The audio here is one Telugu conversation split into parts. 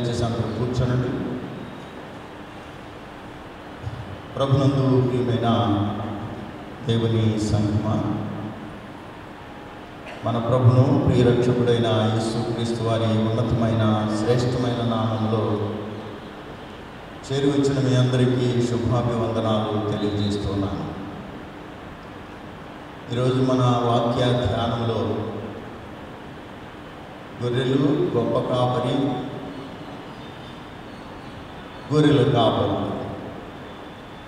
దయచేసి అందరూ కూర్చోనండి. ప్రభునందు ప్రియమైన దేవుని సంగమా, మన ప్రభును ప్రియరక్షకుడైన యేసుక్రీస్తు వారి ఉన్నతమైన శ్రేష్టమైన నామంలో చేరి వచ్చిన మీ అందరికీ శుభాభివందనాలు తెలియజేస్తున్నాను. ఈరోజు మన వాక్య ధ్యానంలో గొర్రెలు గొప్ప కాపరి, గొర్రెల కాపరి,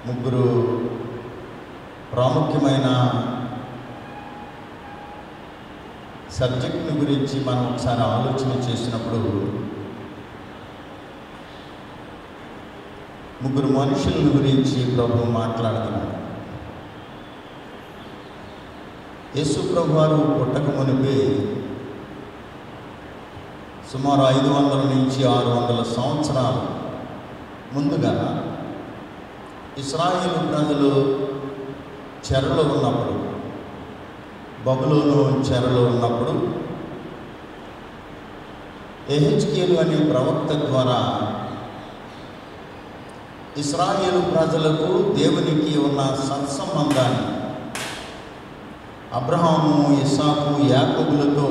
ముగ్గురు ప్రాముఖ్యమైన సబ్జెక్ట్ని గురించి మనం ఒకసారి ఆలోచన చేసినప్పుడు ముగ్గురు మనుషుల గురించి ప్రభు మాట్లాడుతున్నాడు. యేసు ప్రభు వారు పుట్టక మునిపే సుమారు 500 నుంచి 600 సంవత్సరాలు ముందుగా ఇశ్రాయేలు ప్రజలు చెరలో ఉన్నప్పుడు, బబులోను చెరలో ఉన్నప్పుడు యెహెజ్కేలు అనే ప్రవక్త ద్వారా ఇశ్రాయేలు ప్రజలకు దేవునికి ఉన్న సత్సంబంధాన్ని అబ్రహాము, ఇస్సాకు, యాకోబులతో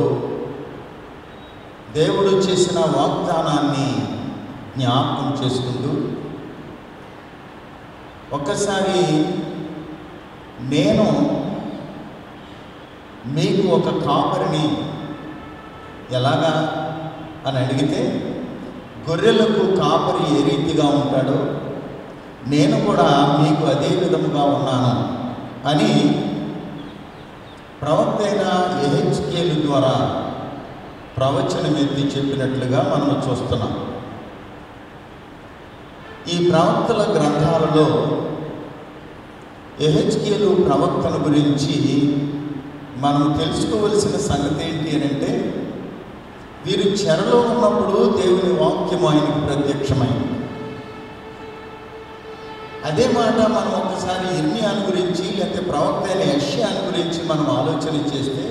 దేవుడు చేసిన వాగ్దానాన్ని జ్ఞాపకం చేసుకుంటూ, ఒక్కసారి నేను మీకు ఒక కాపరిని ఎలాగా అని అడిగితే, గొర్రెలకు కాపరి ఏ రీతిగా ఉంటాడో నేను కూడా మీకు అదే విధముగా ఉన్నాను అని ప్రవక్త అయిన యెహెజ్కేలు ద్వారా ప్రవచనం ఎత్తి చెప్పినట్లుగా మనం చూస్తున్నాం. ఈ ప్రవక్తల గ్రంథాలలో యెహెజ్కేలు ప్రవక్తల గురించి మనం తెలుసుకోవలసిన సంగతి ఏంటి అని అంటే, వీరు చెరలో ఉన్నప్పుడు దేవుని వాక్యం ఆయనకు ప్రత్యక్షమైంది. అదే మాట మనం ఒకసారి ఇర్మియాను గురించి లేకపోతే ప్రవక్త అయిన యెషయాను గురించి మనం ఆలోచన చేస్తే,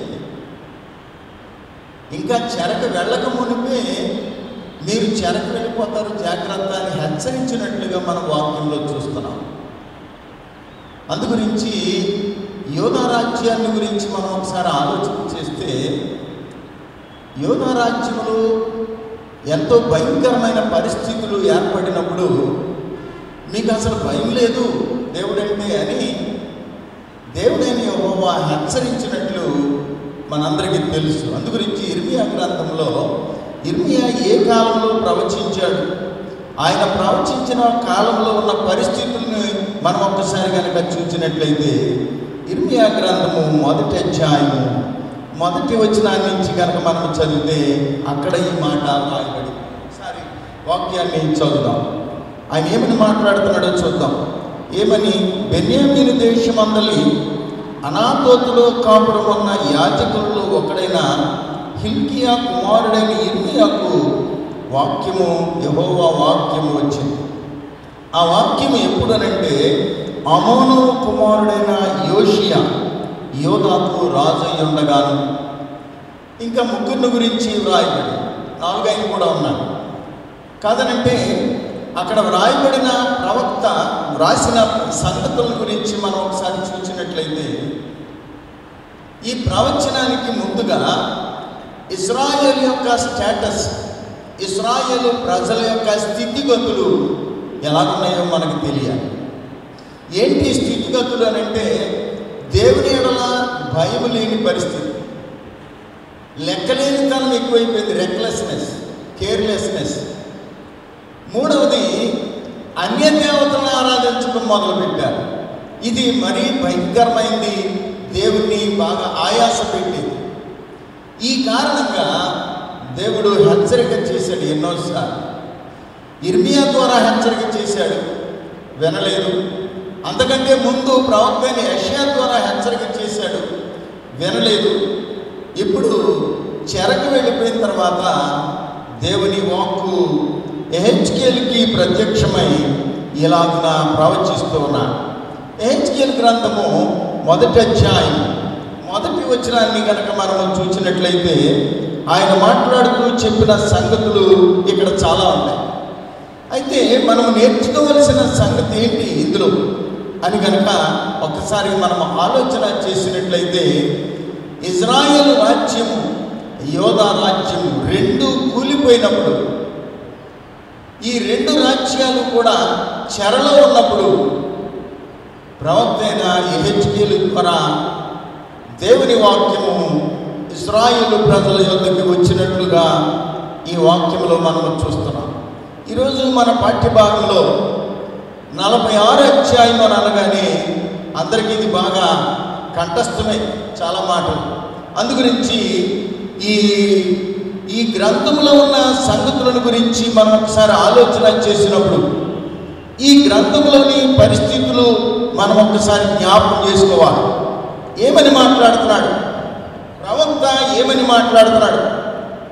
ఇంకా చెరకు వెళ్ళక మునిపే మీరు చెరకు వెళ్ళిపోతారు జాగ్రత్త అని హెచ్చరించినట్లుగా మనం వాక్యంలో చూస్తున్నాం. అందు గురించి యోధా రాజ్యాన్ని గురించి మనం ఒకసారి ఆలోచన చేస్తే, యోధా రాజ్యంలో ఎంతో భయంకరమైన పరిస్థితులు ఏర్పడినప్పుడు మీకు అసలు భయం లేదు దేవుడంటే అని దేవుడైన యెహోవా హెచ్చరించినట్లు మనందరికీ తెలుసు. అందు గురించి ఇర్మియా గ్రంథంలో ఇర్మియా ఏ కాలంలో ప్రవచించాడు, ఆయన ప్రవచించిన కాలంలో ఉన్న పరిస్థితులను మనం ఒక్కసారి కనుక చూసినట్లయితే, ఇర్మియా గ్రంథము 1వ అధ్యాయము 1వ వచనం నుంచి కనుక మనం చదివితే అక్కడ ఈ మాట రాయబడి, ఒకసారి వాక్యాన్ని చదువుదాం. ఆయన ఏమని మాట్లాడుతున్నాడో చూద్దాం. ఏమని? బెన్యామీను దేశమందలి అనాతోతులో కాపురం ఉన్న యాజకులలో ఒకడైన హిల్కియా కుమారుడైన ఇర్మియాకు వాక్యము, యెహోవా వాక్యము వచ్చింది. ఆ వాక్యం ఎప్పుడనంటే, అమోను కుమారుడైన యోషియా యోధాకు రాజు అయి ఉండగాను, ఇంకా ముగ్గురిని గురించి వ్రాయబడి 4 కూడా ఉన్నాడు కాదనంటే, అక్కడ వ్రాయబడిన ప్రవక్త వ్రాసిన సంగతుల గురించి మనం ఒకసారి చూసినట్లయితే, ఈ ప్రవచనానికి ముందుగా ఇశ్రాయేలు యొక్క స్టేటస్, ఇశ్రాయేలు ప్రజల యొక్క స్థితిగతులు ఎలాగున్నాయో మనకు తెలియాలి. ఏంటి స్థితిగతులు అని అంటే, దేవుని ఎడల భయం లేని పరిస్థితి, లెక్కలేనితనం ఎక్కువైపోయింది, రెక్లెస్నెస్, కేర్లెస్నెస్. మూడవది, అన్య దేవతలను ఆరాధించడం మొదలుపెట్టారు. ఇది మరీ భయంకరమైంది, దేవుణ్ణి బాగా ఆయాస పెట్టింది. ఈ కారణంగా దేవుడు హెచ్చరిక చేశాడు ఎన్నోసార్లు. ఇర్మియా ద్వారా హెచ్చరిక చేశాడు, వినలేదు. అంతకంటే ముందు ప్రవక్త అయిన యెషయా ద్వారా హెచ్చరిక చేశాడు, వినలేదు. ఇప్పుడు చెరకు వెళ్ళిపోయిన తర్వాత దేవుని వాక్కు యెహెజ్కేలుకి ప్రత్యక్షమై ఇలాగున ప్రవచిస్తూ ఉన్నాడు. యెహెజ్కేలు గ్రంథము 1వ అధ్యాయం 1వ వచనాన్ని కనుక మనం చూసినట్లయితే, ఆయన మాట్లాడుతూ చెప్పిన సంగతులు ఇక్కడ చాలా ఉన్నాయి. అయితే మనం నేర్చుకోవలసిన సంగతి ఏంటి ఇందులో అని కనుక ఒకసారి మనం ఆలోచన చేసినట్లయితే, ఇజ్రాయేలు రాజ్యము, యోధా రాజ్యము రెండు కూలిపోయినప్పుడు, ఈ రెండు రాజ్యాలు కూడా చెరలో ఉన్నప్పుడు ప్రవక్త అయిన యెహెజ్కేలు ద్వారా దేవుని వాక్యము ఇశ్రాయేలు ప్రజల యొద్దకు వచ్చినట్లుగా ఈ వాక్యంలో మనం చూస్తున్నాం. ఈరోజు మన పాఠ్యభాగంలో 46 అధ్యాయం అని అనగానే అందరికీ ఇది బాగా కంఠస్థమే చాలా మాటలు. అందుగురించి ఈ గ్రంథంలో ఉన్న సంగతులను గురించి మనం ఒకసారి ఆలోచన చేసినప్పుడు ఈ గ్రంథంలోని పరిస్థితులు మనం ఒకసారి జ్ఞాపకం చేసుకోవాలి. ఏమని మాట్లాడుతున్నాడు ప్రవక్త, ఏమని మాట్లాడుతున్నాడు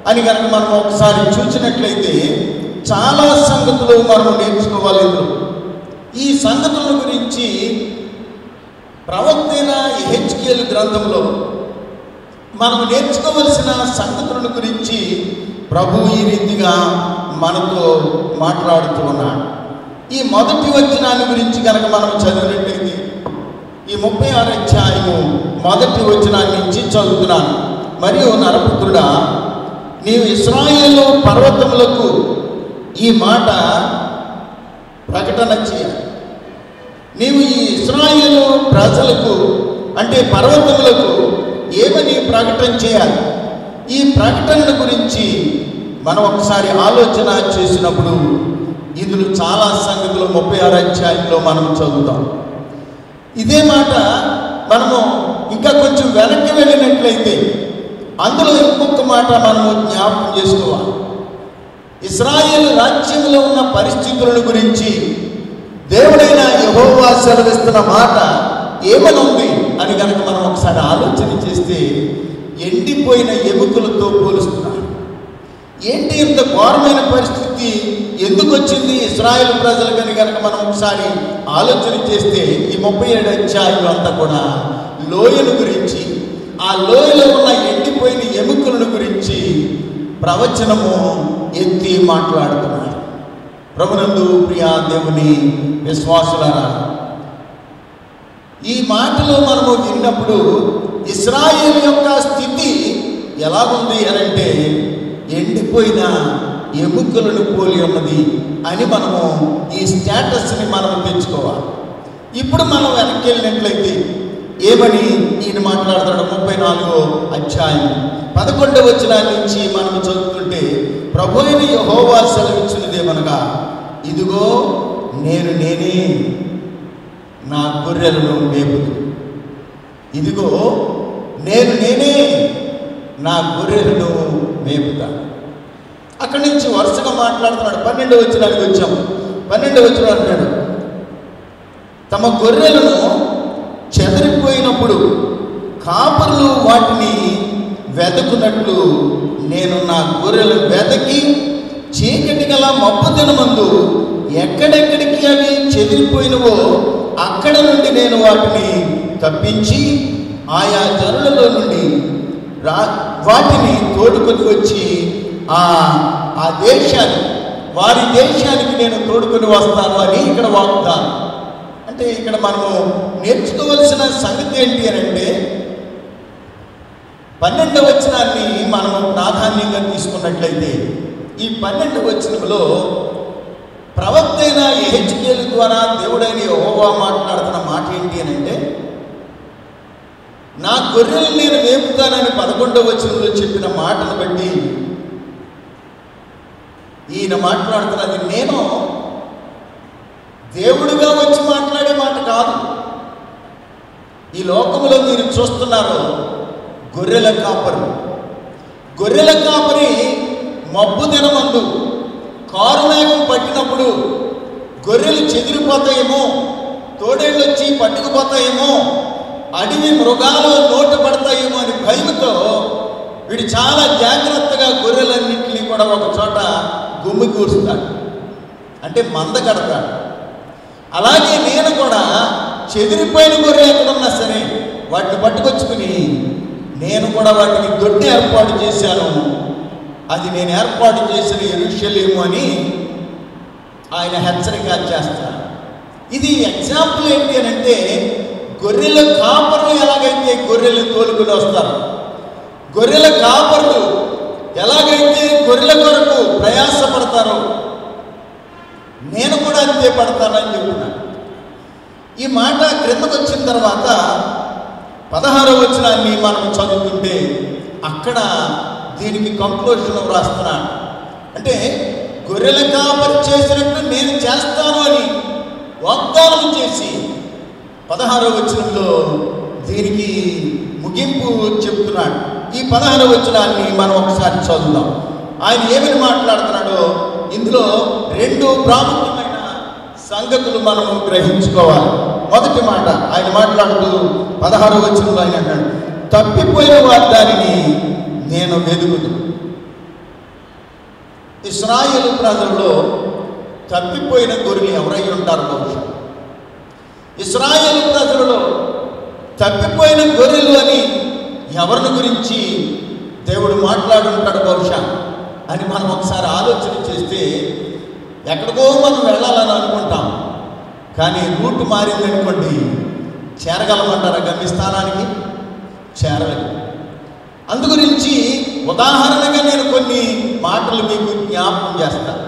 అని కనుక మనం ఒకసారి చూసినట్లయితే చాలా సంగతులు మనం నేర్చుకోవాలి. ఇందులో ఈ సంగతుల గురించి ప్రవక్త అయిన యెహెజ్కేలు గ్రంథంలో మనం నేర్చుకోవలసిన సంగతుల గురించి ప్రభు ఈ రీతిగా మనతో మాట్లాడుతూ ఉన్నాడు. ఈ మొదటి వచనాన్ని గురించి కనుక మనం చదివినట్లయితే, ఈ 36 అధ్యాయము మొదటి వచనాన్ని నుంచి చదువుతున్నాను. మరియు నరపుత్రుడా, నీవు ఇశ్రాయేలు పర్వతములకు ఈ మాట ప్రకటన చేయాలి. నీవు ఈ ఇశ్రాయేలు ప్రజలకు అంటే పర్వతములకు ఏమని ప్రకటన చేయాలి? ఈ ప్రకటన గురించి మనం ఒకసారి ఆలోచన చేసినప్పుడు ఇందులో చాలా సంగతులు 36 అధ్యాయంలో మనం చదువుతాం. ఇదే మాట మనము ఇంకా కొంచెం వెనక్కి వెళ్ళినట్లయితే అందులో ఇంకొక మాట మనము జ్ఞాపకం చేసుకోవాలి. ఇశ్రాయేలు రాజ్యంలో ఉన్న పరిస్థితులను గురించి దేవుడైన యెహోవా సెలవిస్తున్న మాట ఏమనుంది అని కనుక మనం ఒకసారి ఆలోచన చేస్తే, ఎండిపోయిన ఎముకలతో పోలుస్తున్నాడు. ఏంటి ఇంత ఘోరమైన పరిస్థితి ఎందుకు వచ్చింది ఇశ్రాయేలు ప్రజలకని కనుక మనం ఒకసారి ఆలోచన చేస్తే, ఈ 37 అధ్యాయులు అంతా కూడా లోయను గురించి, ఆ లోయలో ఉన్న ఎండిపోయిన ఎముకలను గురించి ప్రవచనము ఎత్తి మాట్లాడుతున్నాడు. ప్రభునందు ప్రియా దేవుని విశ్వాసులారా, ఈ మాటలు మనము విన్నప్పుడు ఇశ్రాయేలు యొక్క స్థితి ఎలాగుంది అనంటే ఎండిపోయిన ఎముకలను పోలి ఉన్నది అని మనము ఈ స్టేటస్ని మనం తెచ్చుకోవాలి. ఇప్పుడు మనం వెనక్కి వెళ్ళినట్లయితే ఏమని ఈయన మాట్లాడతాడు? 34వ అధ్యాయం 11వ వచనం నుంచి మనం చదువుతుంటే, ప్రభు అయిన యెహోవా సెలవిచ్చినదేమనగా, ఇదిగో నేనే నా గొర్రెలను మేపుదు. ఇదిగో నేనే నా గొర్రెలను మేపుతా. అక్కడి నుంచి వరుసగా మాట్లాడుతున్నాడు. 12వ వచనానికి వచ్చాము. 12వ వచనం అంటాడు, తమ గొర్రెలను చెదరిపోయినప్పుడు కాపరులు వాటిని వెదకున్నట్లు నేను నా గొర్రెలు వెదకి చీకటి గల మబ్బు దినమందు ఎక్కడెక్కడికి అవి చెదిరిపోయినవో అక్కడ నుండి నేను వాటిని తప్పించి ఆయా జనులలో నుండి వాటిని తోడుకొని వచ్చి ఆ దేశానికి, వారి దేశానికి నేను తోడుకొని వస్తాను అని ఇక్కడ వాగ్దానం. అంటే ఇక్కడ మనము నేర్చుకోవలసిన సంగతి ఏంటి అని అంటే, 12వ వచనాన్ని మనము ప్రాధాన్యంగా తీసుకున్నట్లయితే ఈ 12వ వచనంలో ప్రవక్త అయిన యెహెజ్కేలు ద్వారా దేవుడైన యెహోవా మాట్లాడుతున్న మాట ఏంటి అని అంటే, నా గొర్రెలు నేను మేపుతానని 11వ వచనంలో చెప్పిన మాటను బట్టి ఈయన మాట్లాడుతున్నది నేను దేవుడిగా వచ్చి మాట్లాడే మాట కాదు. ఈ లోకంలో మీరు చూస్తున్నారు గొర్రెల కాపరి మబ్బు దినమందు కారుమేఘం పట్టినప్పుడు గొర్రెలు చెదిరిపోతాయేమో, తోడేళ్ళు వచ్చి పట్టుకుపోతాయేమో, అడవి మృగాలు నోట పడతాయేమో అని భయంతో వీడు చాలా జాగ్రత్తగా గొర్రెలన్నింటినీ కూడా ఒక చోట గుమ్మి కూర్చుతాడు, అంటే మంద కడతాడు. అలాగే నేను కూడా చెదిరిపోయిన గొర్రెలు ఎక్కడున్నా సరే వాటిని పట్టుకొచ్చుకుని నేను కూడా వాటిని దొడ్డి ఏర్పాటు చేశాను, అది నేను ఏర్పాటు చేసిన యెరూషలేము అని ఆయన హెచ్చరిక చేస్తారు. ఇది ఎగ్జాంపుల్ ఏంటి అని అంటే, గొర్రెల కాపరులు ఎలాగైతే గొర్రెలు తోలుకుని వస్తారు, గొర్రెల కాపరులు ఎలాగైతే గొర్రెల కొరకు ప్రయాసపడతారో నేను కూడా అంతే పడతానని చెప్తున్నాను. ఈ మాట క్రిందకు వచ్చిన తర్వాత 16వ వచనాన్ని మనం చదువుతుంటే అక్కడ దీనికి కంక్లూషన్ వ్రాస్తున్నాడు. అంటే గొర్రెల కాపరి చేసినట్టు నేను చేస్తాను అని వాగ్దానం చేసి 16వ వచనంలో దీనికి ముగింపు చెప్తున్నాడు. ఈ 16వ వచనాన్ని మనం ఒకసారి చదువుదాం. ఆయన ఏమని మాట్లాడుతున్నాడో ఇందులో 2 ప్రాముఖ్యమైన సంగతులు మనం గ్రహించుకోవాలి. మొదటి మాట ఆయన మాట్లాడుతూ 16వ వచనంలో ఆయన అంటాడు, తప్పిపోయిన వాగ్దానిని నేను వెదుకుదును. ఇశ్రాయేలు ప్రజల్లో తప్పిపోయిన గొర్రెలు ఎవరై ఉంటారు? బహుశా ఇశ్రాయేలు ప్రజలలో తప్పిపోయిన గొర్రెలు అని ఎవరిని గురించి దేవుడు మాట్లాడుంటాడు బహుశా అని మనం ఒకసారి ఆలోచన చేస్తే ఎక్కడికో మనం వెళ్ళాలని అనుకుంటాం, కానీ రూట్ మారిందనుకోండి చేరగలమంటారా? గమ్యస్థానానికి చేరలేదు. అందుగురించి ఉదాహరణగా నేను కొన్ని మాటలు మీకు జ్ఞాపకం చేస్తాను.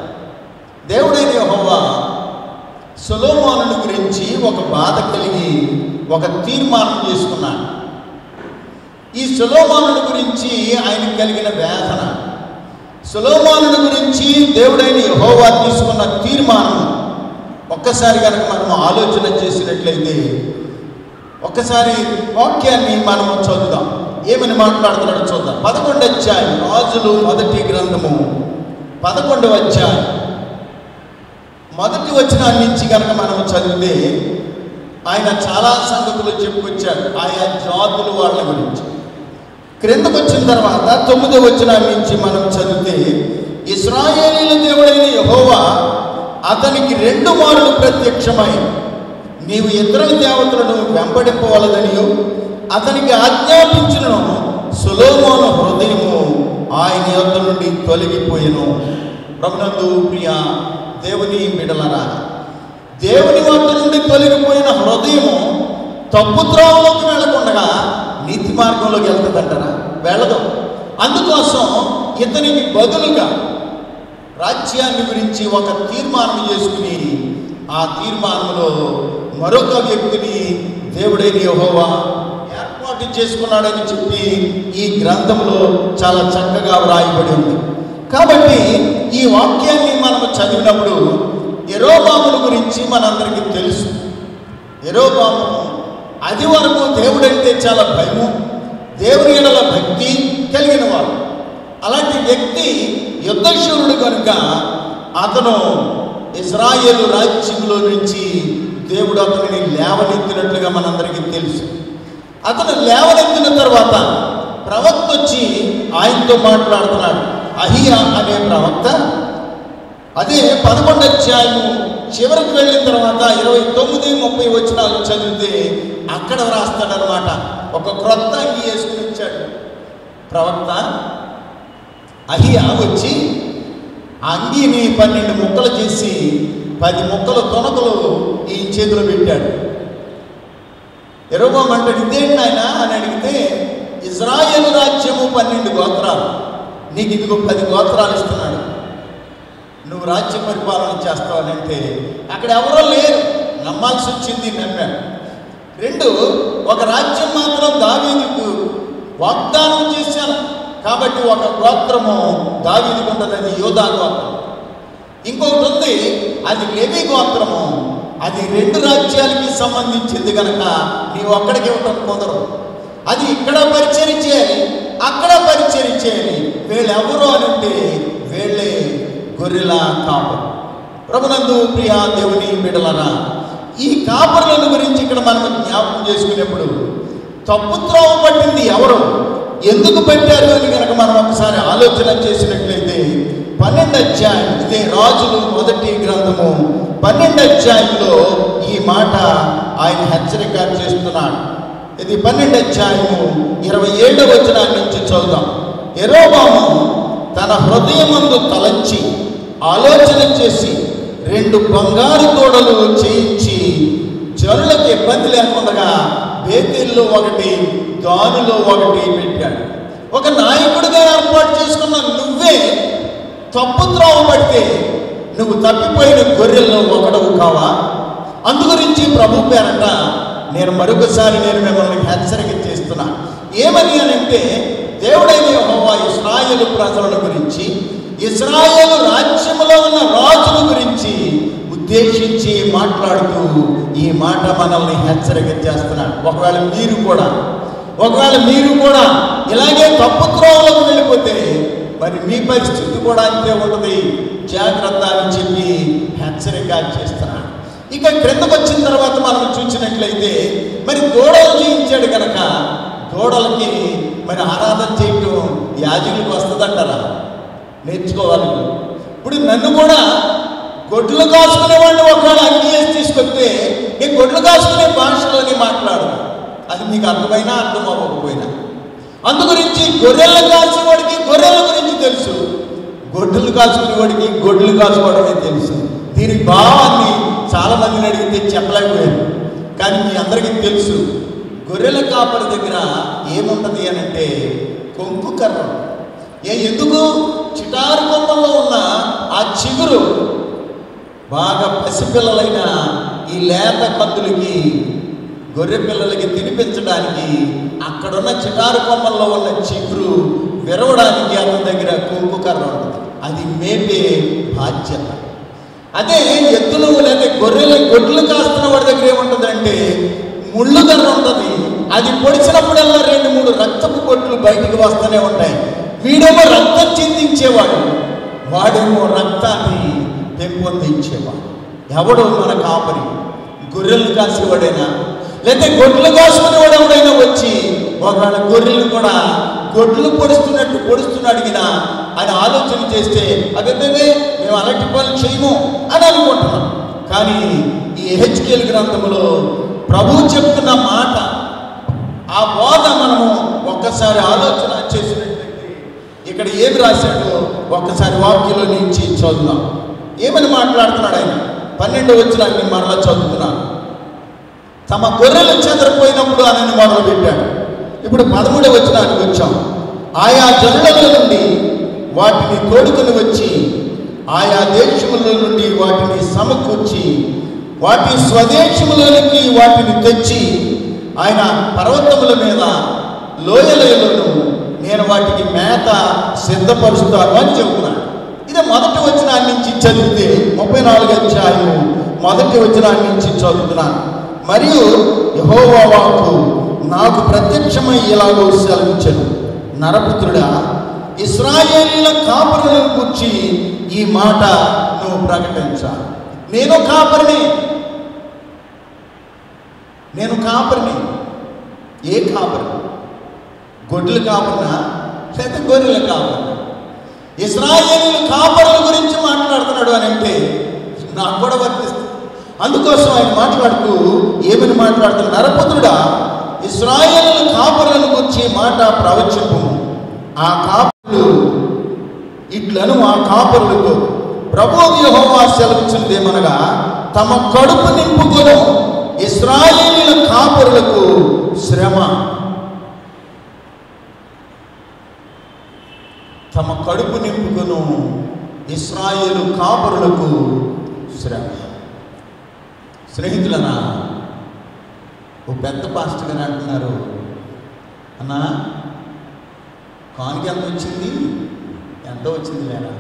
దేవుడైన యెహోవా సొలొమోనుని గురించి ఒక బాధ కలిగి ఒక తీర్మానం చేసుకున్నాడు. ఈ సొలొమోనుని గురించి ఆయన కలిగిన వేదన, సొలొమోనుని గురించి దేవుడైన యెహోవా తీసుకున్న తీర్మానం ఒక్కసారి కనుక మనం ఆలోచన చేసినట్లయితే ఒక్కసారి వాక్యాన్ని మనం చదువుదాం. ఏమని మాట్లాడుతున్నాడో చూద్దాం. 11వ అధ్యాయం, రాజులు మొదటి గ్రంథము 11వ అధ్యాయం మొదటి వచనాన్ని నుంచి కనుక మనం చదివితే ఆయన చాలా సంగతులు చెప్పుకొచ్చాడు ఆయా జాతులు వాళ్ళ గురించి. క్రిందకు వచ్చిన తర్వాత 9వ వచనాన్ని నుంచి మనం చదివితే, ఇశ్రాయేలీల దేవుడైన యెహోవా అతనికి 2 మార్లు ప్రత్యక్షమై నీవు ఇతరుల దేవతలను వెంబడిపోవాలనియు అతనికి ఆజ్ఞాపించును. సొలొమోను హృదయము ఆయన యొద్ద నుండి తొలగిపోయెను. ప్రభునందు ప్రియ దేవుని బిడ్డలారా, దేవుని వద్ద నుండి తొలగిపోయిన హృదయము తప్పు త్రోవలోకి వెళ్ళకుండా నీతి మార్గంలోకి వెళ్తుందంటారా? వెళ్ళదు. అందుకోసం ఇతనికి బదులుగా రాజ్యాన్ని గురించి ఒక తీర్మానం చేసుకుని ఆ తీర్మానంలో మరొక వ్యక్తిని దేవుడైన యెహోవా ఏర్పాటు చేసుకున్నాడని చెప్పి ఈ గ్రంథంలో చాలా చక్కగా వ్రాయబడి ఉంది. కాబట్టి ఈ వాక్యాన్ని మనం చదివినప్పుడు యెరోబామును గురించి మనందరికీ తెలుసు. యెరోబాము అది వరకు దేవుడంటే చాలా భయము, దేవుని ఎడల భక్తి కలిగిన వాడు. అలాంటి వ్యక్తి యుద్ధశూరుడు కనుక అతను ఇశ్రాయేలు రాజ్యంలో నుంచి దేవుడు అతనిని లేవనెత్తినట్లుగా మనందరికీ తెలుసు. అతను లేవనెత్తిన తర్వాత ప్రవక్త వచ్చి ఆయనతో మాట్లాడుతున్నాడు. అహియా అనే ప్రవక్త అదే 11వ అధ్యాయము చివరికి వెళ్ళిన తర్వాత 29, 30 వచనాలు చదివితే అక్కడ వ్రాస్తాడనమాట. ఒక క్రొత్త అంగి వేసుకుని వచ్చాడు ప్రవక్త. అహియా వచ్చి ఆ అంగీని 12 ముక్కలు చేసి 10 ముక్కలు తొనకలు ఈ చేతిలో పెట్టాడు. యెరోబాము అంటాడు, ఇదేంటి ఆయన అని అడిగితే, ఇశ్రాయేలు రాజ్యము 12 గోత్రాలు, నీకు ఇదిగో 10 గోత్రాలు ఇస్తున్నాడు, నువ్వు రాజ్య పరిపాలన చేస్తావని. అంటే అక్కడ ఎవరో లేరు, నమ్మాల్సి వచ్చింది, నమ్మాడు. 2, ఒక రాజ్యం మాత్రం దావీదుకు వాగ్దానం చేశాను కాబట్టి ఒక గోత్రము దావీదుకు ఉంటుంది, అది యోధా గోత్రం. ఇంకొకటి ఉంది, అది లేవి గోత్రము, అది 2 రాజ్యాలకి సంబంధించింది కనుక నీవు అక్కడికి ఇవ్వటం కుదరదు. అది ఇక్కడ పరిచయం చేయాలి, అక్కడ పరిచయం చేయాలి. వీళ్ళెవరు అని అంటే వీళ్ళే గొర్రెల కాపరు. ప్రభునందు ప్రియ దేవుని బిడ్డలారా, ఈ కాపరులను గురించి ఇక్కడ మనం జ్ఞాపకం చేసుకునేప్పుడు తప్పు త్రోవ పట్టింది ఎవరు, ఎందుకు పెట్టారు అని కనుక మనం ఒకసారి ఆలోచన చేసినట్లయితే 12వ అధ్యాయం, ఇదే రాజులు మొదటి గ్రంథము 12వ అధ్యాయంలో ఈ మాట ఆయన హెచ్చరిక చేస్తున్నాడు. ఇది 12వ అధ్యాయము 27వ వచనాన్ని నుంచి చదువుదాం. యెరోబాము తన హృదయమందు తలంచి ఆలోచన చేసి 2 బంగారు దూడలు చేయించి జనులకు ఇబ్బంది లేకుండా బేతేల్లో ఒకటి, దానులో ఒకటి పెట్టాడు. ఒక నాయకుడిగా ఏర్పాటు చేసుకున్న నువ్వే తప్పు త్రోవ పడితే నువ్వు తప్పిపోయిన గొర్రెల్లో ఒకడవు కావా? అందుగురించి ప్రభు పేరట నేను మరొకసారి మిమ్మల్ని హెచ్చరిక చేస్తున్నా. ఏమని అనంటే, దేవుడైన యెహోవా ఇశ్రాయేలు ప్రజల గురించి, ఇశ్రాయేలు రాజ్యములో ఉన్న రాజుల గురించి ఉద్దేశించి మాట్లాడుతూ ఈ మాట మనల్ని హెచ్చరిక చేస్తున్నాడు. ఒకవేళ మీరు కూడా ఇలాగే తప్పు త్రోవలకు వెళ్ళిపోతే మరి మీ పరిస్థితి కూడా అంతే ఉంటుంది. జాగ్రత్త అని చెప్పి హెచ్చరిక చేస్తున్నాడు. ఇక క్రిందకు వచ్చిన తర్వాత మనం చూసినట్లయితే మరి దూడలు చేయించాడు కనుక దూడలకి మరి ఆరాధన చేయటం యాజకులకు వస్తుందంటారా? నేర్చుకోవాలి. ఇప్పుడు నన్ను కూడా గొడ్లు కాసుకునే వాడిని ఒకవేళ అంగీకరించి తీసుకొస్తే నేను గొడ్లు కాసుకునే భాషలోనే మాట్లాడు, అది మీకు అర్థమైనా అర్థం అవ్వకపోయినా. అందుగురించి గొర్రెలు కాసేవాడికి గొర్రెల గురించి తెలుసు, గొడ్లు కాసుకునేవాడికి గొడ్లు కాసుకోవడమే తెలుసు. దీని భావాన్ని చాలా మందిని అడిగితే చెప్పలేకపోయాను, కానీ మీ అందరికీ తెలుసు. గొర్రెల కాపరి దగ్గర ఏముంటుంది అని అంటే కొంకు కర్ర. ఎందుకు? చిటారు కొమ్మల్లో ఉన్న ఆ చిగురు బాగా పసిపిల్లలైన ఈ లేత కందులకి, గొర్రె పిల్లలకి తినిపించడానికి అక్కడున్న చిటారు కొమ్మల్లో ఉన్న చిగురు విరవడానికి అతని దగ్గర కొంకు కర్ర ఉంటుంది. అది మేపే బాధ్యత. అదే ఎద్దులు లేదా గొడ్లు కాస్తున్న వాడి దగ్గర ఏముంటుందంటే ముళ్ళు కర్ర ఉంటుంది. అది పొడిచినప్పుడల్లా 2-3 రక్తపు పొట్లు బయటికి వస్తూనే ఉంటాయి. వీడేమో రక్తం చిందించేవాడు, వాడేమో రక్తాన్ని పెంపొందించేవాడు. ఎవడు మన కాపరి? గొర్రెలు కాసేవాడైనా లేకపోతే గొడ్లు కాసుకునేవాడు ఎవడైనా వచ్చి ఒకవేళ గొర్రెలు కూడా గొడ్లు పొడుస్తున్నట్టు అడిగినా అని ఆలోచన చేస్తే అదే మేము అలాంటి పనులు చేయము అని అనుకుంటున్నాం. కానీ ఈ యెహెజ్కేలు గ్రంథంలో ప్రభువు చెప్తున్న మాట, ఆ బోధ మనము ఒక్కసారి ఆలోచన చేసినట్లయితే ఇక్కడ ఏమి రాశాడో ఒక్కసారి వాక్యంలో నుంచి చదువుదాం. ఏమని మాట్లాడుతున్నాడు ఆయన? 12వ వచనాన్ని మరలా చదువుతున్నాను. తమ గొర్రెలు చెదరిపోయినప్పుడు అని మొదలు పెట్టాడు. ఇప్పుడు 13వ వచనానికి వచ్చాం. ఆయా జనుల నుండి వాటిని తోడుకొని వచ్చి ఆయా దేశముల నుండి వాటిని సమకూర్చి వాటి స్వదేశములోనికి వాటిని తెచ్చి ఆయన పర్వతముల మీద లోయలను నేను వాటికి మేత సిద్ధపరుస్తాను అని చెబుతున్నాడు. ఇది మొదటి వచనాన్ని నుంచి చదివితే 34వ అధ్యాయం 1వ వచనాన్ని నుంచి చదువుతున్నాను. మరియు యెహోవా వాక్కు నాకు ప్రత్యక్షమై ఇలాగో సెలవిచ్చెను, నరపుత్రుడా, ఇశ్రాయేలీయుల కాపరులను గురించి ఈ మాట నువ్వు ప్రకటించాలి. నేను కాపరిని. ఏ కాపరి? గొడ్ల కాపరినా లేదా గొర్రెల కాపరినా? ఇశ్రాయేలీయుల కాపరుల గురించి మాట్లాడుతున్నాడు అని అంటే నాకు కూడా వర్తిస్తుంది. అందుకోసం ఆయన మాట్లాడుతూ ఏమని మాట్లాడుతున్నాడు? నరపుత్రుడా, ఇశ్రాయేలీయుల కాపరులను గురించి మాట ప్రవచింపు. ఆ కాపరులు ఇట్లను ఆ కాపరులతో ప్రభువు యెహోవా సెలవిచ్చినదేమనగా, తమ కడుపు నింపుకొను ఇశ్రాయేలీయుల కాపరులకు శ్రమ. తమ కడుపు నింపుకొను ఇశ్రాయేలు కాపరులకు శ్రమ. స్నేహితులనా, ఓ పెద్ద పాస్టర్ గారు అంటున్నారు, అన్నా కానుక ఎంత వచ్చింది? ఎంత వచ్చింది లేరా?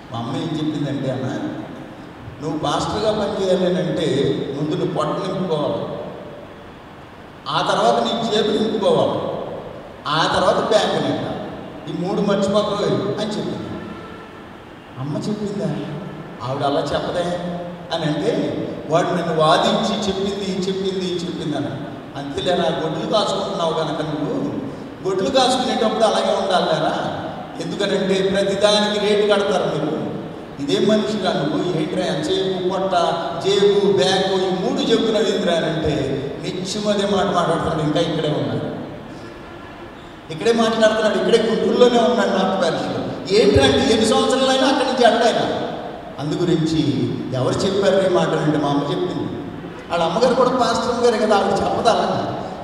మా అమ్మ ఏం చెప్పిందంటే, అన్న నువ్వు పాస్టర్గా పనిచేయాలి అంటే ముందు నువ్వు పొట్ట నింపుకోవాలి, ఆ తర్వాత నీ జేబు నింపుకోవాలి, ఆ తర్వాత బ్యాంకు నింపాలి. ఈ 3 మర్చిపోతావు అని చెప్పింది. అమ్మ చెప్పిందా? ఆవిడ అలా చెప్పదే అని అంటే వాడు నన్ను వాదించి చెప్పింది అని. అంతేలేరా, గొడ్లు కాసుకుంటున్నావు కనుక నువ్వు గొడ్లు కాసుకునేటప్పుడు అలాగే ఉండాలిరా. ఎందుకనంటే ప్రతిదానికి రేటు కడతారు మీరు. ఇదే మనిషిగా నువ్వు ఏంట్రా ఎంతసేపు పొట్ట, జేబు, బ్యాగు ఈ 3 చెప్తున్నాడు ఏంద్రా అని అంటే నిత్యం అదే మాట మాట్లాడుతున్నాడు. ఇంకా ఇక్కడే మాట్లాడుతున్నాడు. ఇక్కడే గుంటూరులోనే ఉన్నాడు నార్త్ ప్యారిస్లో. ఏంటంటే ఎన్ని సంవత్సరాలైనా అక్కడి నుంచి అడ్డాయినా. అందు గురించి ఎవరు చెప్పారు ఈ మాటలు అంటే మా అమ్మ చెప్పింది. వాళ్ళ అమ్మగారు కూడా పాస్టర్ గారు కదా, ఆవిడ చెప్పదా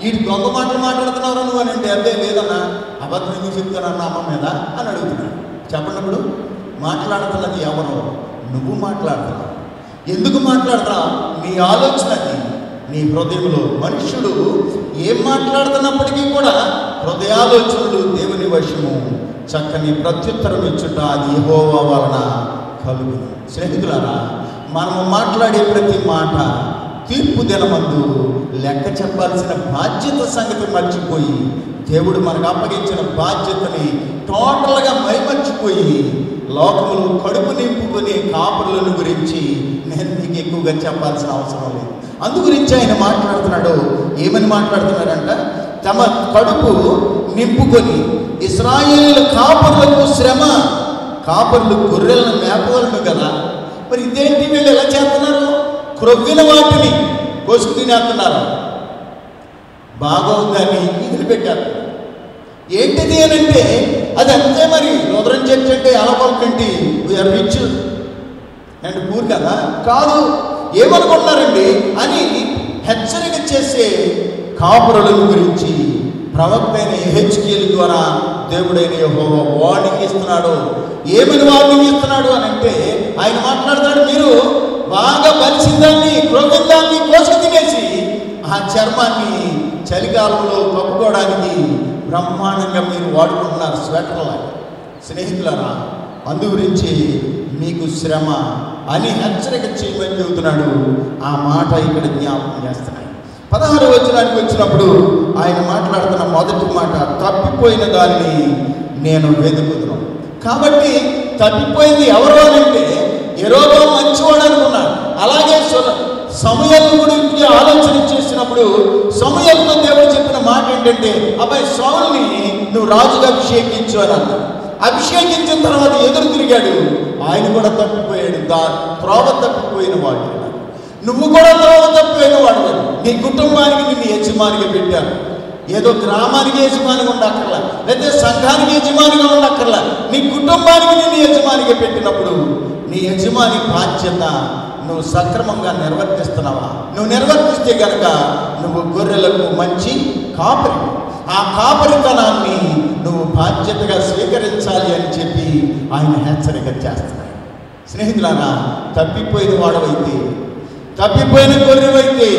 ఈ దొంగ మాటలు మాట్లాడుతున్నావు నువ్వు అని అంటే అదే లేదన్నా అబద్ధం ఎందుకు చెప్తానన్నా అమ్మ మీద అని అడుగుతున్నాడు. చెప్పినప్పుడు మాట్లాడుతున్నది ఎవరు? నువ్వు మాట్లాడుతున్నావు. ఎందుకు మాట్లాడుతున్నావు? నీ ఆలోచనది నీ హృదయంలో. మనుష్యుడు ఏం మాట్లాడుతున్నప్పటికీ కూడా హృదయాలోచనలు దేవుని వశము. చక్కని ప్రత్యుత్తరం ఇచ్చుట అది యెహోవా వలన కలుగును. స్నేహితులారా, మనము మాట్లాడే ప్రతి మాట తీర్పు దినమందు లెక్క చెప్పాల్సిన బాధ్యత సంగతి మర్చిపోయి దేవుడు మనకు అప్పగించిన బాధ్యతని టోటల్గా మైమర్చిపోయి లోకములు కడుపు నింపుకునే కాపురులను గురించి నేను మీకు ఎక్కువగా చెప్పాల్సిన అవసరం లేదు. అందు గురించి ఆయన మాట్లాడుతున్నాడు. ఏమని మాట్లాడుతున్నాడంట? తమ కడుపు నింపుకొని ఇశ్రాయేలు కాపురులకు శ్రమ. కాపురులు గొర్రెలను మేపవలను కదా, మరి ఇదేంటి వీళ్ళు ఎలా చేస్తున్నారు? క్రొవ్విన వాటిని కోసుకు తినేస్తున్నారు. బాగోందని వదిలిపెట్టారు. ఏంటిది అని అంటే అది అంతే. మరి నూతన చర్చ్ అంటే ఎలా పలుకండి వీఆర్ రిచ్ అండ్ పూర్ కదా, కాదు. ఏమనుకుంటున్నారండి అని హెచ్చరిక చేసే కాపురుల గురించి ప్రవక్త అయిన యెహెజ్కేలు ద్వారా దేవుడైన యెహోవా వార్నింగ్ ఇస్తున్నాడు. ఏమని వార్నింగ్ ఇస్తున్నాడు అని అంటే ఆయన మాట్లాడుతున్నాడు, మీరు బాగా బలిసిందాన్ని క్రొవ్విందాన్ని కోసుకు తినేసి ఆ చర్మాన్ని చలికాలంలో కప్పుకోవడానికి బ్రహ్మాండంగా మీరు వాడుకుంటున్నారు స్వెటర్లా. స్నేహితులారా, అందు గురించి మీకు శ్రమ అని హెచ్చరిక చేయమని చెబుతున్నాడు. ఆ మాట ఇక్కడ జ్ఞాపకం చేస్తున్నాయి. 16వ వచనానికి వచ్చినప్పుడు ఆయన మాట్లాడుతున్న మొదటి మాట, తప్పిపోయిన దాన్ని నేను వెతుకుదును. కాబట్టి తప్పిపోయింది ఎవరు అంటే యెరోబోము మంచివాడు అనుకున్నాడు. అలాగే సమూయేలు గురించి ఆలోచన చేసినప్పుడు సమూయేలుతో దేవుడు చెప్పిన మాట ఏంటంటే, అబ్బాయి సౌలుని నువ్వు రాజుగా అభిషేకించు అని అన్నాడు. అభిషేకించిన తర్వాత ఎదురు తిరిగాడు. ఆయన కూడా తప్పిపోయాడు. త్రోవ తప్పిపోయిన వాడు. నువ్వు కూడా త్రోవ తప్పిపోయిన వాడు. నీ కుటుంబానికి నిన్ను యజమానిగా పెట్టారు. ఏదో గ్రామానికి యజమానిగా ఉండక్కర్లా, లేదా సంఘానికి యజమానిగా ఉండక్కర్లా. నీ కుటుంబానికి నిన్ను యజమానిగా పెట్టినప్పుడు నీ యజమాని బాధ్యత నువ్వు సక్రమంగా నిర్వర్తిస్తున్నావా? నువ్వు నిర్వర్తిస్తే కనుక నువ్వు గొర్రెలకు మంచి కాపరి. ఆ కాపరితనాన్ని నువ్వు బాధ్యతగా స్వీకరించాలి అని చెప్పి ఆయన హెచ్చరిక చేస్తున్నాడు. స్నేహితులారా, తప్పిపోయిన వాడవైతే, తప్పిపోయిన గొర్రెవైతే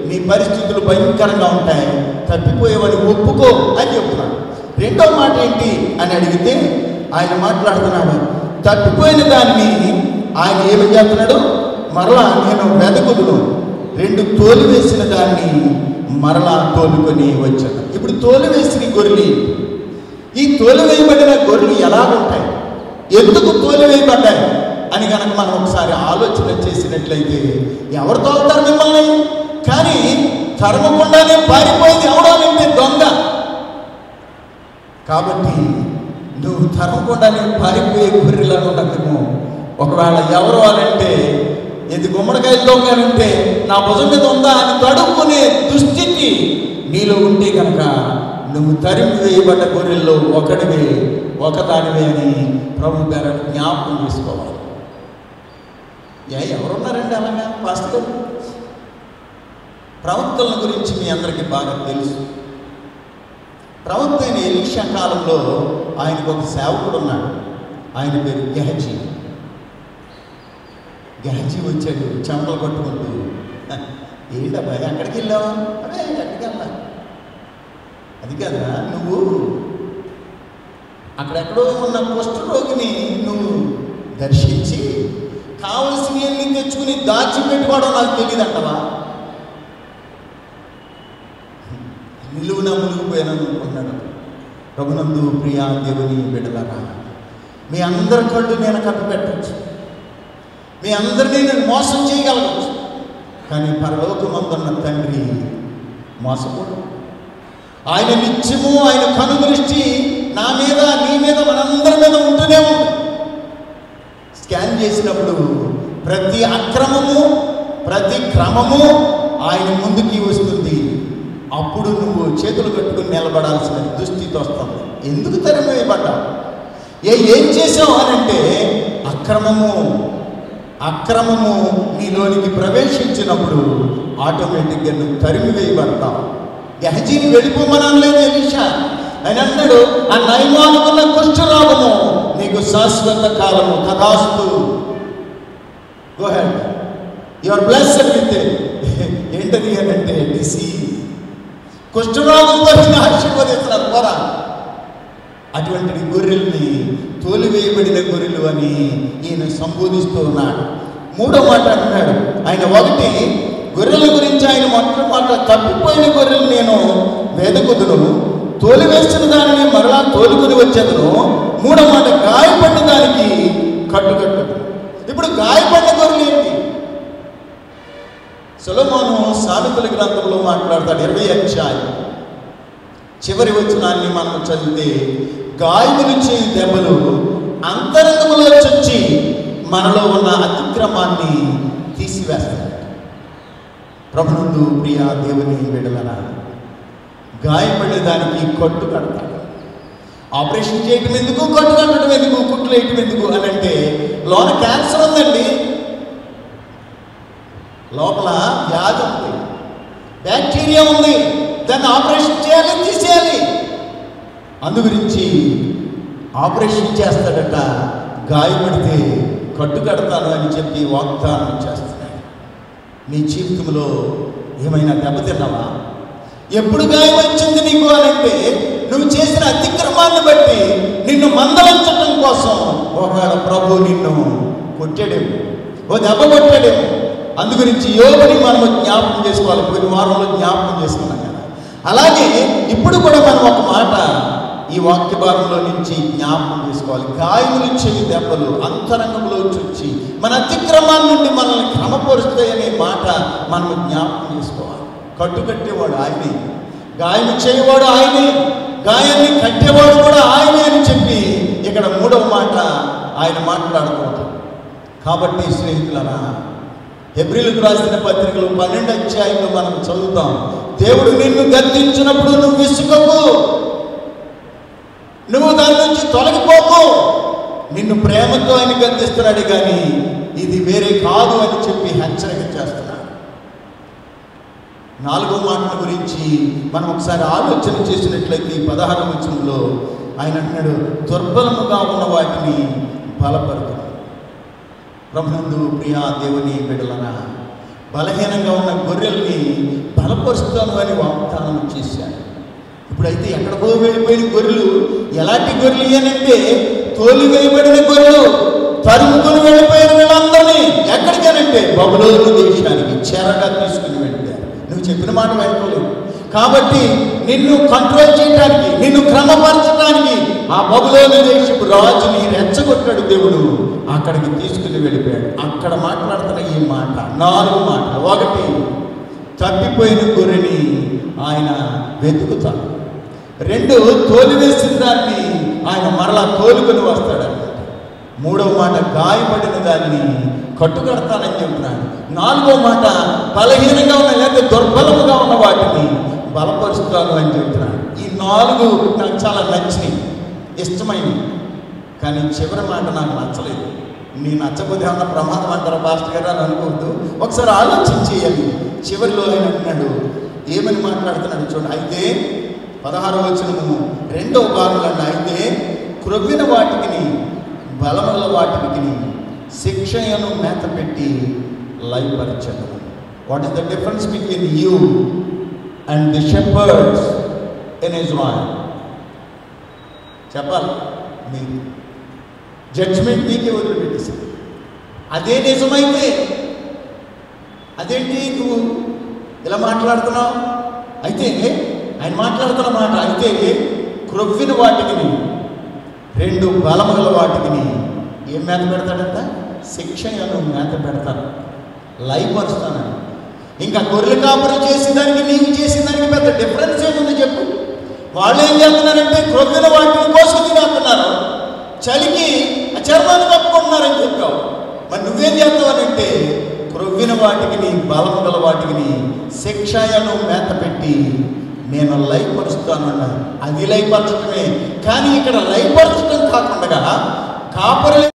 నీ పరిస్థితులు భయంకరంగా ఉంటాయి. తప్పిపోయేవాడిని ఒప్పుకో అని చెప్తున్నాడు. రెండో మాట ఏంటి అని అడిగితే ఆయన మాట్లాడుతున్నాడు, తప్పిపోయిన దాన్ని ఆయన ఏమి చేస్తున్నాడు? మరలా నేను వెదకుదును. 2 తోలు వేసిన దాన్ని మరలా తోలుకొని వచ్చాను. ఇప్పుడు తోలు వేసిన గొర్రెలు, ఈ తోలు వేయబడిన గొర్రెలు ఎలాగుంటాయి, ఎందుకు తోలు వేయబడ్డాయి అని కనుక మనం ఒకసారి ఆలోచన చేసినట్లయితే ఎవరు తోలుతారు మిమ్మల్ని? కానీ తరమకుండానే పారిపోయింది ఎవడో అంటే దొంగ. కాబట్టి నువ్వు తరమకుండానే పారిపోయే గొర్రెలను ఉండకేమో. ఒకవేళ ఎవరు అనంటే ఇది గుమ్మడికాయ దొంగ అంటే నా భుజం మీద ఉందా అని తడుక్కునే దుస్థితి నీలో ఉంటే కనుక నువ్వు తరిమి వేయబడ్డ గొర్రెల్లో ఒకదానివే అని ప్రభు గారు జ్ఞాపకం చేసుకోవాలి. ఎవరున్నారండి అలాగా? పాస్టర్ ప్రవక్తల గురించి మీ అందరికీ బాగా తెలుసు. ప్రవక్త అయిన ఎలీషా కాలంలో ఆయనకు ఒక సేవకుడు ఉన్నాడు. ఆయన పేరు గెహజీ. గెహజీ వచ్చాడు చెంపలు పట్టుకుంటూ, ఏంటబ్బా ఎక్కడికి వెళ్ళావా? అదే ఎక్కడికి వెళ్ళా, అది కదా నువ్వు అక్కడెక్కడో ఉన్న కుష్ఠరోగిని నువ్వు దర్శించి కావలసినవన్నీ తెచ్చుకుని దాచిపెట్టుకోవడం నాకు తెలియదు అంటవా? నిలువున మునిగిపోయానని అనుకున్నాడు. ప్రభునందు ప్రియా దేవుని బిడ్డలారా, మీ అందరి కళ్ళు నేను కప్పిపెట్టచ్చు, మీ అందరినీ నేను మోసం చేయగలగచ్చు. కానీ పరలోకమందున్న తండ్రి మోసపోడు. ఆయన నిత్యము ఆయన కనుదృష్టి నా మీద, నీ మీద, మనందరి మీద ఉంటూనే ఉంది. స్కాన్ చేసినప్పుడు ప్రతి అక్రమము, ప్రతి క్రమము ఆయన ముందుకి వస్తుంది. అప్పుడు నువ్వు చేతులు కట్టుకుని నిలబడాల్సిన దుస్థితి వస్తుంది. ఎందుకు తరిమివేయబడ్డావు? ఏం చేసావు అని అంటే అక్రమము నీలోనికి ప్రవేశించినప్పుడు ఆటోమేటిక్గా నువ్వు తరిమి వేయబడతావు. గెహజీని వెళ్ళిపోమనలేదు ఎలీషా. ఆయన అన్నాడు, ఆ నయమానుకున్న కుష్ఠరోగము నీకు శాశ్వత కాలము తదాస్తు. Go ahead, you are blessed with ఏంటది అని అంటే డిసీజ్. కుష్ఠరోగంతో నిన్ను ఆశీర్వదిస్తున్నారు పోరా. అటువంటి గొర్రెల్ని తోలివేయబడిన గొర్రెలు అని ఈయన సంబోధిస్తూ ఉన్నాడు. మూడో మాట అంటున్నాడు ఆయన. ఒకటి, గొర్రెల గురించి ఆయన మొట్టమొదటి మాట, తప్పిపోయిన గొర్రెలు నేను వెదకుదును, తోలివేసిన దానిని మరలా తోలుకుని వచ్చేదను. మూడో మాట, గాయపడిన దానికి కట్టుకట్టదు. ఇప్పుడు గాయపడిన గొర్రెలు ఏంటి? సొలొమోను సామెతల గ్రంథంలో మాట్లాడతాడు 20వ అధ్యాయం చివరి వచనాన్ని మనం చదివితే, గాయములు చేయు దెబ్బలు అంతరంగములో చొచ్చి మనలో ఉన్న అతిక్రమాన్ని తీసివేస్తాడు. ప్రభునందు ప్రియ దేవుని బిడ్డలారా, గాయపడే దానికి కట్టు కడతాడు. ఆపరేషన్ చేయటం ఎందుకు, కట్టు కట్టడం ఎందుకు, కుట్లు వేయటం ఎందుకు అని అంటే, లోన క్యాన్సర్ ఉందండి, లోపల వ్యాధి ఉంది, బ్యాక్టీరియా ఉంది, దాన్ని ఆపరేషన్ చేయాలి, తీసేయాలి. అందు గురించి ఆపరేషన్ చేస్తాడట. గాయపడితే కట్టు కడతాను అని చెప్పి వాగ్దానం చేస్తున్నాడు. నీ జీవితంలో ఏమైనా దెబ్బతిన్నావా? ఎప్పుడు గాయం వచ్చింది నీకు అని అంటే, నువ్వు చేసిన అతిక్రమాన్ని బట్టి నిన్ను మందలించటం కోసం ఒకవేళ ప్రభు నిన్ను కొట్టాడేమో, ఓ దెబ్బ కొట్టాడేమో. అందు గురించి యోగుని మనం జ్ఞాపకం చేసుకోవాలి. కొన్ని వారంలో జ్ఞాపకం చేసుకున్నాం కదా. అలాగే ఇప్పుడు కూడా మనం ఒక మాట ఈ వాక్య భాగంలో నుంచి జ్ఞాపకం చేసుకోవాలి. గాయములు చేయి దెబ్బలు అంతరంగంలో చొచ్చి మన అతిక్రమాన్ని నుండి మనల్ని క్రమపరుస్తాయనే మాట మనం జ్ఞాపకం చేసుకోవాలి. కట్టుకట్టేవాడు ఆయనే, గాయము చేయవాడు ఆయనే, గాయాన్ని కట్టేవాడు కూడా ఆయనే అని చెప్పి ఇక్కడ మూడవ మాట ఆయన మాట్లాడుకోవడం. కాబట్టి స్నేహితులరా, హెబ్రీలకు రాసిన పత్రికలు 12వ అధ్యాయంలో మనం చదువుతాం, దేవుడు నిన్ను గద్దించినప్పుడు నువ్వు విసుగకు, నువ్వు దాని నుంచి తొలగిపోకు. నిన్ను ప్రేమతో ఆయన గద్దిస్తున్నాడు, కానీ ఇది వేరే కాదు అని చెప్పి హెచ్చరిక చేస్తున్నాడు. నాలుగో మాట గురించి మనం ఒకసారి ఆలోచన చేసినట్లయితే 16వ వచనంలో ఆయన అంటున్నాడు, దుర్బలముగా ఉన్న వాటిని బలపరుతుంది. ప్రభునందు ప్రియా దేవుని బిడ్డలరా, బలహీనంగా ఉన్న గొర్రెల్ని బలపరుస్తాను అని వాగ్దానం చేశాడు. ఇప్పుడైతే ఎక్కడికో వెళ్ళిపోయిన గొర్రెలు ఎలాంటి గొర్రెలు అనంటే, తోలు వేయబడిన గొర్రెలు తరుముకుని వెళ్ళిపోయిన వీళ్ళందరినీ ఎక్కడికనంటే బబులోను దేశానికి చెరగా తీసుకుని వెళ్ళారు. నువ్వు చెప్పిన మాట వెంటలేదు. కాబట్టి నిన్ను కంట్రోల్ చేయడానికి, నిన్ను క్రమపరచడానికి ఆ బబులోను దేశపు రాజుని రెచ్చగొట్టాడు దేవుడు. అక్కడికి తీసుకుని వెళ్ళిపోయాడు. అక్కడ మాట్లాడుతున్న ఈ మాట, 4 మాటలు. ఒకటి, తప్పిపోయిన గొర్రెని ఆయన వెతుకుతాడు. 2, తోలివేసిన దాన్ని ఆయన మరలా తోలుకొని వస్తాడన్నమాట. 3వ మాట, గాయపడిన దాన్ని కట్టుకడతానని చెప్తున్నాడు. 4వ మాట, బలహీనంగా ఉన్న లేదా దుర్బలముగా ఉన్న వాటిని బలపరుస్తాను అని చెప్తున్నాడు. ఈ 4 నాకు చాలా నచ్చినాయి, ఇష్టమైనవి. కానీ చివరి మాట నాకు నచ్చలేదు. నీ నచ్చకపోతే ఏమన్నా ప్రమాదం అంటారా పాస్టర్ గారు అని అనుకోవద్దు. ఒకసారి ఆలోచించేయాలి. చివరిలో ఆయన అంటున్నాడు, ఏమని మాట్లాడుతున్నాడు చూడండి. అయితే 16వ వచనము 2వ భాగంలో, అయితే క్రొవ్విన వాటికి బలముల వాటికి శిక్షను మేత పెట్టి లయపరచను. What is the difference between you and the shepherds in Israel? చెప్పాలి. మీరు జడ్జిమెంట్ మీకే వదిలిపెట్టేశారు. అదే నిజమైతే అదేంటి నువ్వు ఇలా మాట్లాడుతున్నావు? అయితే ఆయన మాట్లాడుతున్న మాట, అయితే క్రొవ్విన వాటికి 2 బలముల వాటికి ఏం మేత పెడతాడంట? శిక్షను మేత పెడతాను, లయపరుస్తానని. ఇంకా గొర్రెల కాపురం చేసేదానికి నీకు చేసేదానికి పెద్ద డిఫరెన్స్ ఏముంది చెప్పు? వాళ్ళు ఏం చేస్తున్నారంటే క్రొవ్విన వాటిని కోసుకు తినేస్తున్నారు, చలికి ఆ చర్మాన్ని కప్పుకుంటున్నారని చెప్పావు. మరి నువ్వేం చేస్తావనంటే క్రొవ్విన వాటికి బలము గల వాటికి శిక్షను మేత పెట్టి నేను లయపరుస్తానన్నాడు. అది లయపరచడమే. కానీ ఇక్కడ లయపరచడం కాకుండా కాపరులు